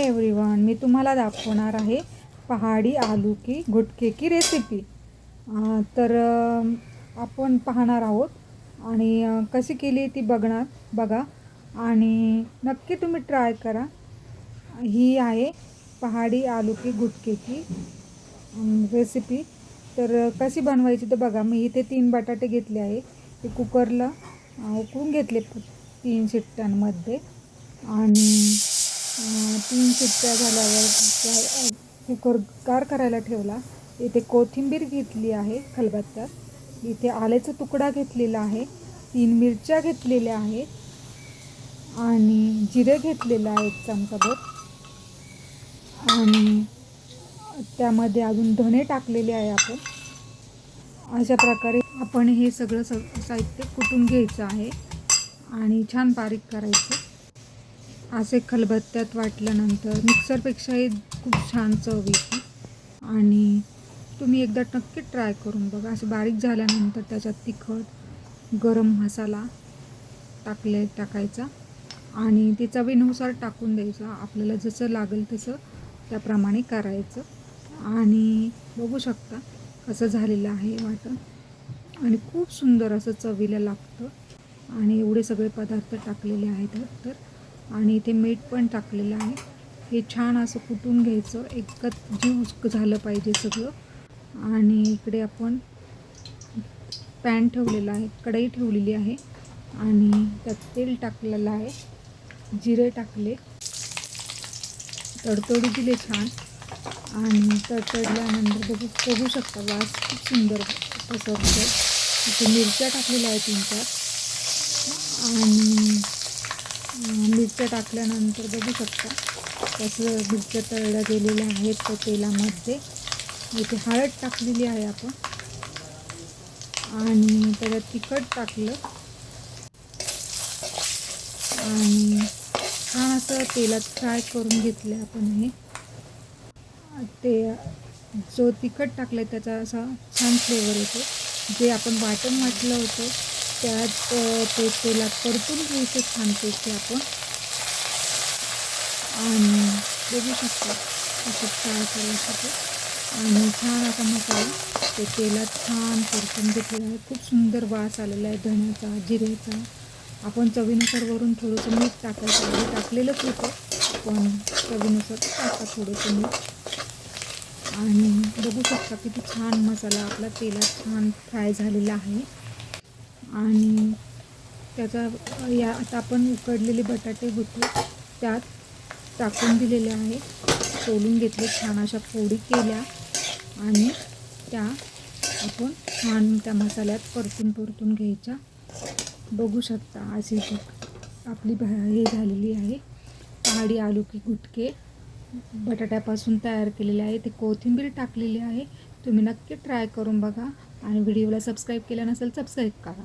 Hi everyone, मी तुम्हाला दाखवणार आहे पहाडी आलू की गुटके की रेसिपी। तर आपण पाहणार आहोत आणि कशी केली ती बघा आणि नक्की तुम्ही ट्राय करा। ही आहे पहाडी आलू की गुटके की रेसिपी। तर कशी बनवायची ते बघा। मी इथे 3 बटाटे घेतले आहे, ते कुकरला उकळून घेतले 3 शिट्ट्यांमध्ये आणि 3 शिट्ट्या झाल्यावर कुकर गार करायला ठेवला। इथे कोथिंबीर घेतली आहे खलबत्त्यात, इथे आल्याचा तुकडा घेतलेला आहे, 3 मिरच्या घेतलेल्या आहेत आणि जिरे घेतलेलं आहे 1 चमचाभर आणि त्यामध्ये अजून धणे टाकलेले आहे आपण। अशा प्रकारे आपण हे सगळं साहित्य कुटून घ्यायचं आहे आणि छान बारीक करायचं। असे खलबत्त्यात वाटल्यानंतर मिक्सरपेक्षा हे खूप छान चव येते आणि तुम्ही एकदा नक्की ट्राय करून बघा। असे बारीक झाल्यानंतर त्याच्यात तिखट, गरम मसाला टाकायचा आणि ते चवीनुसार टाकून द्यायचा। आपल्याला जसं लागेल तसं त्याप्रमाणे करायचं आणि बघू शकता कसं झालेलं आहे वाटण आणि खूप सुंदर असं चवीला लागतं आणि एवढे सगळे पदार्थ टाकलेले आहेत तर आणि इथे मीठ पण टाकलेलं आहे। हे छान असं कुटून घ्यायचं, एकच जीव झालं पाहिजे सगळं। आणि इकडे आपण पॅन ठेवलेला आहे, कढई ठेवलेली आहे आणि त्यात तेल टाकलेलं आहे, जिरे टाकले, तडतडू दिले छान आणि तडतडल्यानंतर बघू शकता वास खूप सुंदर पसरतो। इथे मिरच्या टाकलेल्या आहेत 3-4 आणि मिरच्या टाकल्यानंतर बघू शकता कसं मिरच्या तळल्या गेलेल्या आहेत त्या तेलामध्ये। इथे हळद टाकलेली आहे आपण आणि त्याच्यात तिखट टाकलं आणि छान असं तेलात फ्राय करून घेतलं आपण। हे ते जो तिखट टाकलं त्याचा असा छान फ्लेवर येतो। जे आपण वाटण वाटलं होतं त्यात ते तेलात परतून घ्यायचं छानपैकी आपण आणि बघू शकता असं फ्राय करायचं ते आणि छान असा मसाला ते तेलात छान परतून घेतलेला आहे। खूप सुंदर वास आलेला आहे धण्याचा, जिऱ्याचा। आपण चवीनुसार वरून थोडंसं मीठ टाकायचं, आधी टाकलेलंच होतं पण चवीनुसार टाका थोडंसं मीठ आणि बघू शकता किती छान मसाला आपला तेलात छान फ्राय झालेला आहे आणि त्याचा आता आपण उकडलेले बटाटे होते त्यात टाकून दिलेले आहे, सोलून घेतले, छान अशा फोडी केल्या आणि त्या आपण छान त्या मसाल्यात परतून घ्यायच्या। बघू शकता अशी आपली हे झालेली आहे पहाडी आलू की गुटके बटाट्यापासून तयार केलेले आहे। ते कोथिंबीर टाकलेली आहे। तुम्ही नक्की ट्राय करून बघा आणि व्हिडिओला सबस्क्राईब केलं नसेल सबस्क्राईब करा।